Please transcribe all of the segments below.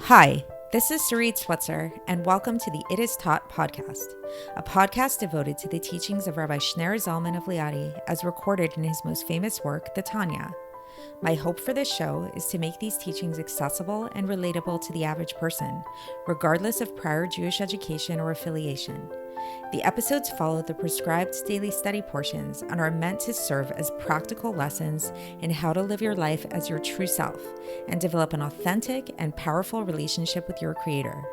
Hi, this is Sarit Switzer, and welcome to the It Is Taught podcast, a podcast devoted to the teachings of Rabbi Shneur Zalman of Liadi as recorded in his most famous work, the Tanya. My hope for this show is to make these teachings accessible and relatable to the average person, regardless of prior Jewish education or affiliation. The episodes follow the prescribed daily study portions and are meant to serve as practical lessons in how to live your life as your true self and develop an authentic and powerful relationship with your Creator.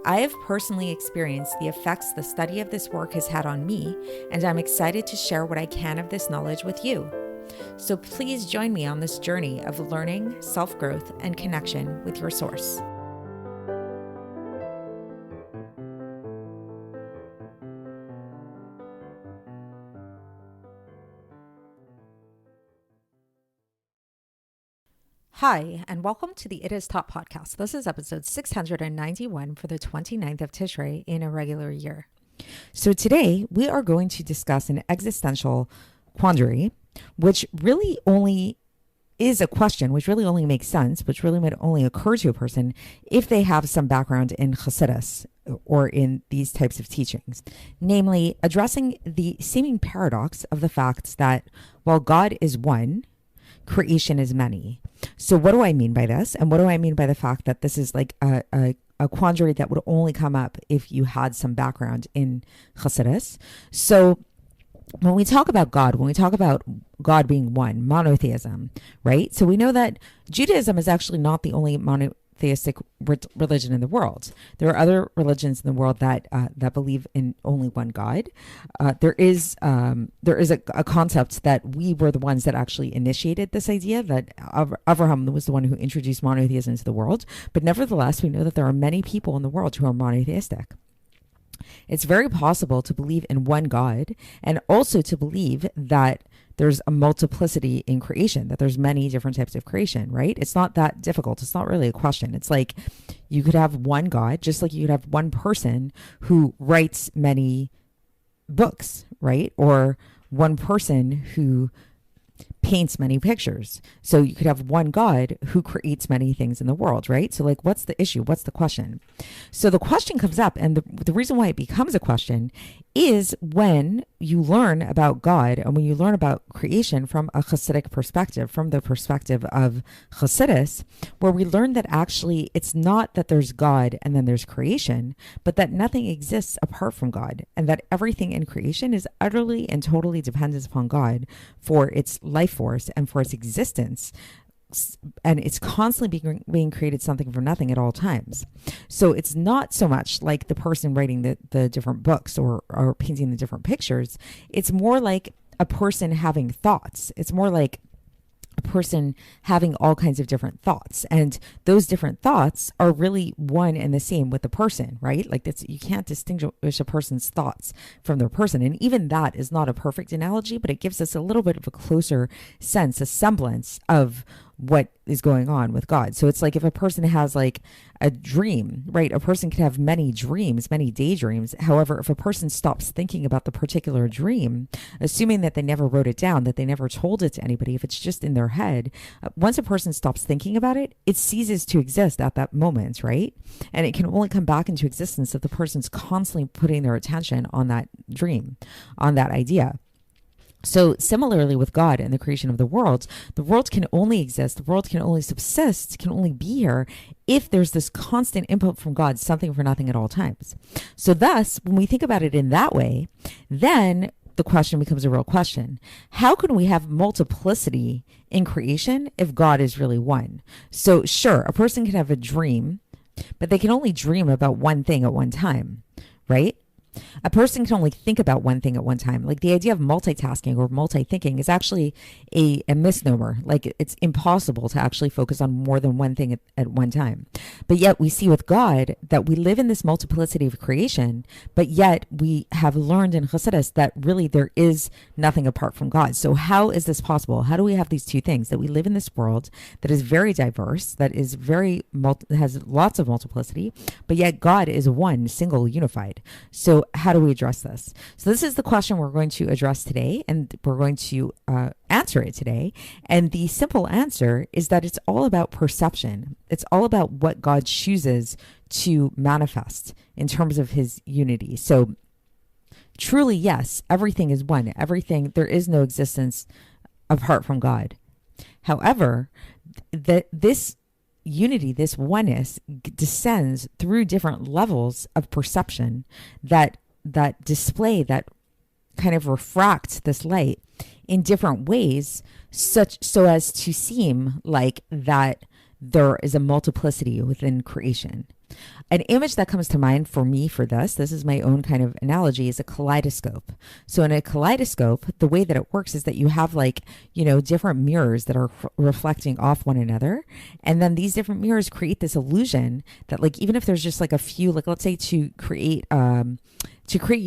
I have personally experienced the effects the study of this work has had on me, and I'm excited to share what I can of this knowledge with you. So please join me on this journey of learning, self-growth, and connection with your source. Hi, and welcome to the It Is Taught podcast. This is episode 691 for the 29th of Tishrei in a regular year. So today we are going to discuss an existential quandary, which really only is a question, which really only makes sense, which really might only occur to a person if they have some background in Hasidus or in these types of teachings, namely addressing the seeming paradox of the fact that while God is one, creation is many. So what do I mean by this? And what do I mean by the fact that this is like a quandary that would only come up if you had some background in Hasidus? So when we talk about God, when we talk about God being one, monotheism, right? So we know that Judaism is actually not the only monotheistic religion in the world. There are other religions in the world that believe in only one God. There is a concept that we were the ones that actually initiated this idea, that Abraham was the one who introduced monotheism into the world. But nevertheless, we know that there are many people in the world who are monotheistic. It's very possible to believe in one God and also to believe that there's a multiplicity in creation, that there's many different types of creation, right? It's not that difficult. It's not really a question. It's like you could have one God, just like you could have one person who writes many books, right? Or one person who paints many pictures. So you could have one God who creates many things in the world, right? So like, what's the issue? What's the question? So the question comes up, and the reason why it becomes a question is when you learn about God and when you learn about creation from a Hasidic perspective, from the perspective of Hasidus, where we learn that actually it's not that there's God and then there's creation, but that nothing exists apart from God, and that everything in creation is utterly and totally dependent upon God for its life force and for its existence. And it's constantly being created something from nothing at all times. So it's not so much like the person writing the different books or painting the different pictures. It's more like a person having thoughts. It's more like a person having all kinds of different thoughts, and those different thoughts are really one and the same with the person, right? Like you can't distinguish a person's thoughts from their person. And even that is not a perfect analogy, but it gives us a little bit of a closer sense, a semblance of what is going on with God. So it's like if a person has like a dream, right? A person can have many dreams, many daydreams. However, if a person stops thinking about the particular dream, assuming that they never wrote it down, that they never told it to anybody, if it's just in their head, once a person stops thinking about it, it ceases to exist at that moment, right? And it can only come back into existence if the person's constantly putting their attention on that dream, on that idea. So similarly with God and the creation of the world can only exist, the world can only subsist, can only be here if there's this constant input from God, something for nothing at all times. So thus, when we think about it in that way, then the question becomes a real question. How can we have multiplicity in creation if God is really one? So sure, a person can have a dream, but they can only dream about one thing at one time, right? A person can only think about one thing at one time. Like the idea of multitasking or multi-thinking is actually a misnomer. Like it's impossible to actually focus on more than one thing at one time. But yet we see with God that we live in this multiplicity of creation, but yet we have learned in Hasidus that really there is nothing apart from God. So how is this possible? How do we have these two things, that we live in this world that is very diverse, that is very has lots of multiplicity, but yet God is one, single, unified. So So how do we address this? So this is the question we're going to address today, and we're going to answer it today. And the simple answer is that it's all about perception. It's all about what God chooses to manifest in terms of his unity. So truly, yes, everything is one. Everything, there is no existence apart from God. However, this unity, this oneness descends through different levels of perception that display, that kind of refract this light in different ways, such so as to seem like that there is a multiplicity within creation. An image that comes to mind for me for this is my own kind of analogy, is a kaleidoscope. So in a kaleidoscope, the way that it works is that you have different mirrors that are reflecting off one another. And then these different mirrors create this illusion that even if there's just a few, let's say you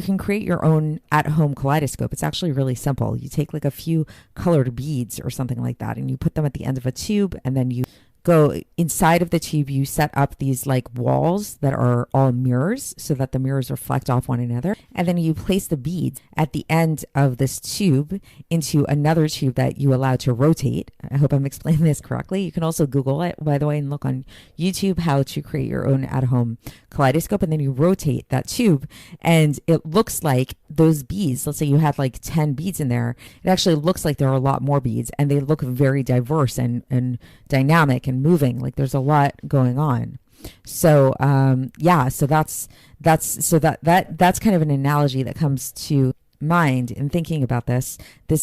can create your own at-home kaleidoscope. It's actually really simple. You take a few colored beads or something like that, and you put them at the end of a tube, and then you go inside of the tube. You set up these walls that are all mirrors so that the mirrors reflect off one another. And then you place the beads at the end of this tube into another tube that you allow to rotate. I hope I'm explaining this correctly. You can also Google it, by the way, and look on YouTube how to create your own at-home kaleidoscope. And then you rotate that tube, and it looks like those beads, let's say you had 10 beads in there, it actually looks like there are a lot more beads, and they look very diverse and dynamic and moving. There's a lot going on. So so that's kind of an analogy that comes to mind in thinking about this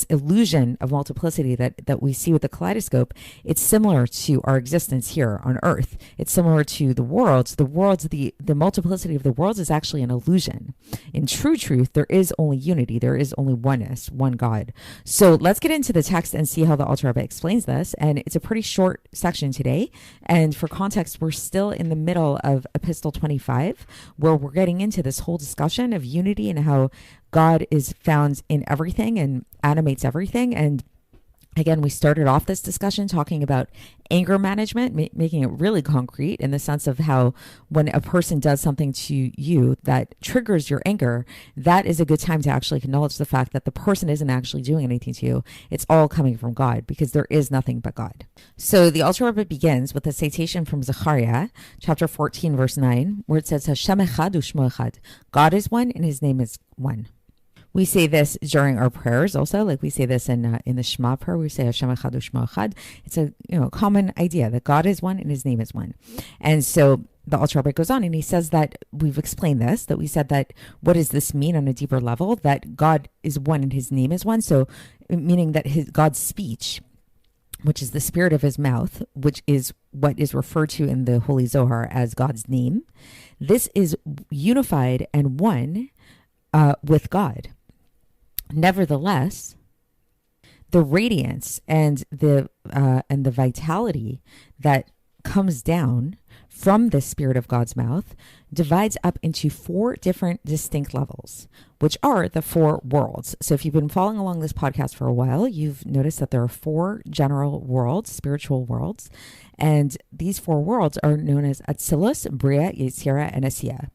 illusion of multiplicity that we see with the kaleidoscope. It's similar to our existence here on earth. It's similar to the worlds. The multiplicity of the worlds is actually an illusion. In true truth, there is only unity. There is only oneness, one God. So let's get into the text and see how the Alter Rebbe explains this. And it's a pretty short section today. And for context, we're still in the middle of Epistle 25, where we're getting into this whole discussion of unity and how God is found in everything and animates everything. And again, we started off this discussion talking about anger management, making it really concrete in the sense of how when a person does something to you that triggers your anger, that is a good time to actually acknowledge the fact that the person isn't actually doing anything to you. It's all coming from God, because there is nothing but God. So the Alter Rebbe begins with a citation from Zechariah, chapter 14, verse 9, where it says, Hashem echad u'shmo echad. God is one and his name is one. We say this during our prayers also, we say this in the Shema prayer. We say Hashem echad u'shmo echad. It's a common idea that God is one and his name is one. And so the Alter Rebbe goes on and he says that we've explained this, that we said that what does this mean on a deeper level? That God is one and his name is one. So meaning that God's speech, which is the spirit of his mouth, which is what is referred to in the Holy Zohar as God's name, this is unified and one with God. Nevertheless, the radiance and the vitality that comes down from the spirit of God's mouth divides up into 4 different distinct levels, which are the 4 worlds. So if you've been following along this podcast for a while, you've noticed that there are 4 general worlds, spiritual worlds, and these 4 worlds are known as Atzilus, Bria, Yetzirah, and Asiya.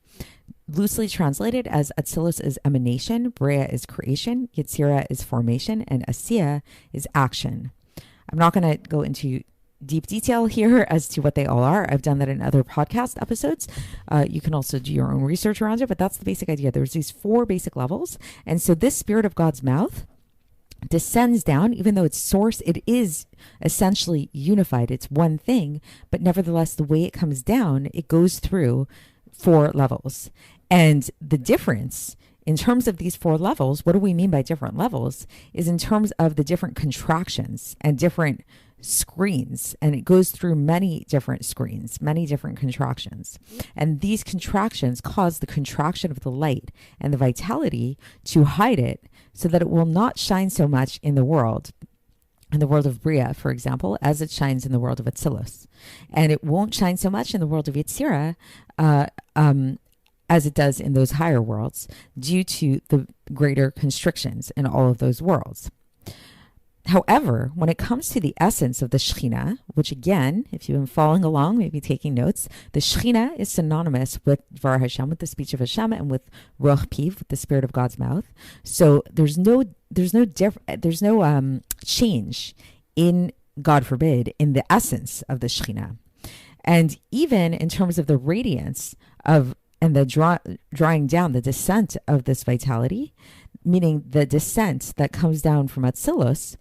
Loosely translated as Atzilus is emanation, Bria is creation, Yetzirah is formation, and Asiya is action. I'm not going to go into deep detail here as to what they all are. I've done that in other podcast episodes. You can also do your own research around it, but that's the basic idea. There's these 4 basic levels. And so this spirit of God's mouth descends down, even though its source, it is essentially unified. It's one thing, but nevertheless, the way it comes down, it goes through 4 levels. And the difference in terms of these 4 levels, what do we mean by different levels, is in terms of the different contractions and different screens. And it goes through many different screens, many different contractions. And these contractions cause the contraction of the light and the vitality to hide it so that it will not shine so much in the world of Bria, for example, as it shines in the world of Atzilus. And it won't shine so much in the world of Yetzirah, as it does in those higher worlds, due to the greater constrictions in all of those worlds. However, when it comes to the essence of the Shekhinah, which again, if you've been following along, maybe taking notes, the Shekhinah is synonymous with Dvar Hashem, with the speech of Hashem, and with Ruach Piv, with the spirit of God's mouth. So there's no change in, God forbid, in the essence of the Shekhinah. And even in terms of the radiance of and the drawing down, the descent of this vitality, meaning the descent that comes down from Atzilus,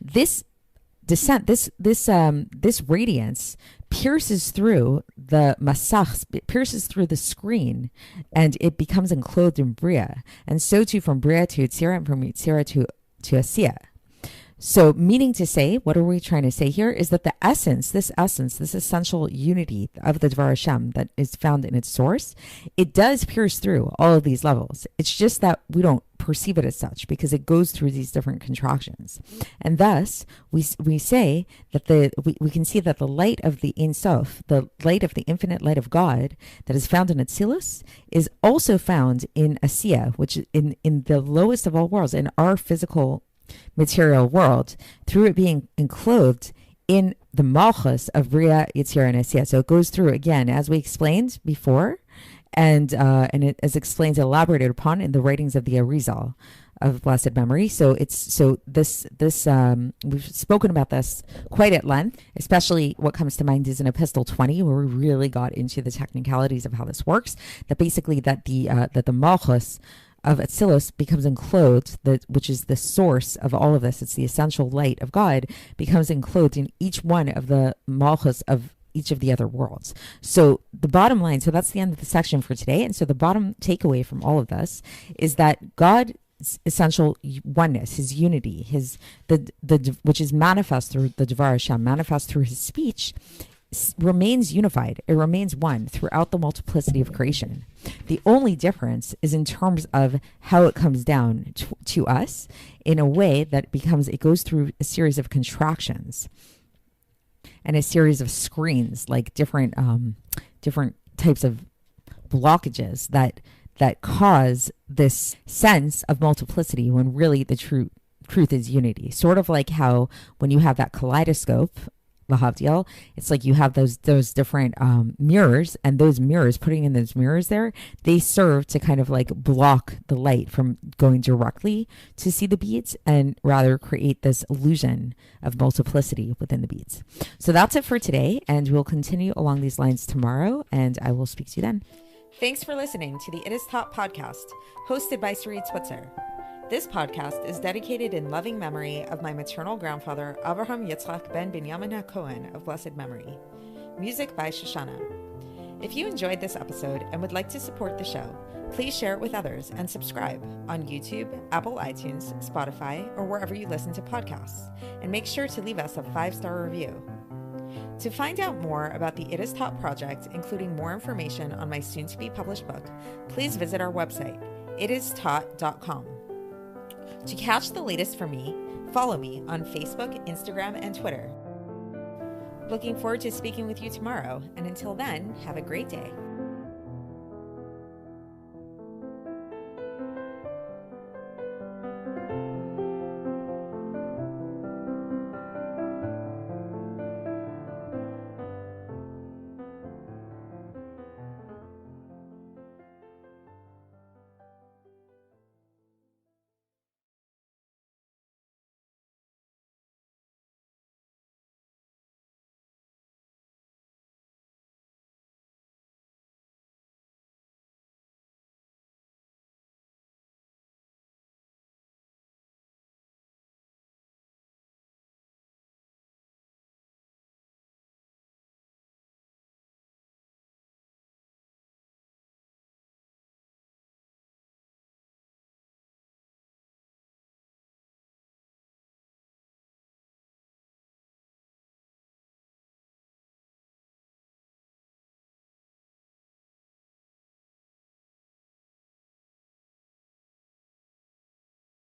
this descent, this radiance pierces through the masach, pierces through the screen, and it becomes enclosed in Bria. And so too from Bria to Yetzirah, and from Yetzirah to Asiyah. So meaning to say, what are we trying to say here is that the essence, this essential unity of the Dvar Hashem that is found in its source, it does pierce through all of these levels. It's just that we don't perceive it as such because it goes through these different contractions. And thus, we say that we can see that the light of the Ein Sof, the light of the infinite light of God that is found in Atzilus, is also found in Asiyah, which is in the lowest of all worlds, in our physical material world, through it being enclosed in the Malchus of Bria, Yetzirah, and Asiyah. So it goes through, again, as we explained before, and it is explained, elaborated upon in the writings of the Arizal of blessed memory. So this we've spoken about this quite at length. Especially what comes to mind is in Epistle 20, where we really got into the technicalities of how this works. That basically that the Malchus of Atzilus becomes enclosed, which is the source of all of this. It's the essential light of God, becomes enclosed in each one of the Malchus of each of the other worlds. So the bottom line, so that's the end of the section for today. And so the bottom takeaway from all of this is that God's essential oneness, his unity, which is manifest through the Dvar Hashem, manifest through his speech, remains unified. It remains one throughout the multiplicity of creation. The only difference is in terms of how it comes down to us in a way that it goes through a series of contractions and a series of screens, like different types of blockages that cause this sense of multiplicity when really the truth is unity. Sort of like how when you have that kaleidoscope, Lahavdil, it's like you have those different mirrors, and those mirrors, putting in those mirrors there, they serve to kind of like block the light from going directly to see the beads, and rather create this illusion of multiplicity within the beads. So that's it for today, and we'll continue along these lines tomorrow, and I will speak to you then. Thanks for listening to the It Is Taught podcast, hosted by Sarit Switzer. This podcast is dedicated in loving memory of my maternal grandfather, Avraham Yitzchak ben Binyamin HaKohen of blessed memory. Music by Shoshana. If you enjoyed this episode and would like to support the show, please share it with others and subscribe on YouTube, Apple iTunes, Spotify, or wherever you listen to podcasts. And make sure to leave us a 5-star review. To find out more about the It Is Taught project, including more information on my soon-to-be published book, please visit our website, itistaught.com. To catch the latest from me, follow me on Facebook, Instagram, and Twitter. Looking forward to speaking with you tomorrow, and until then, have a great day.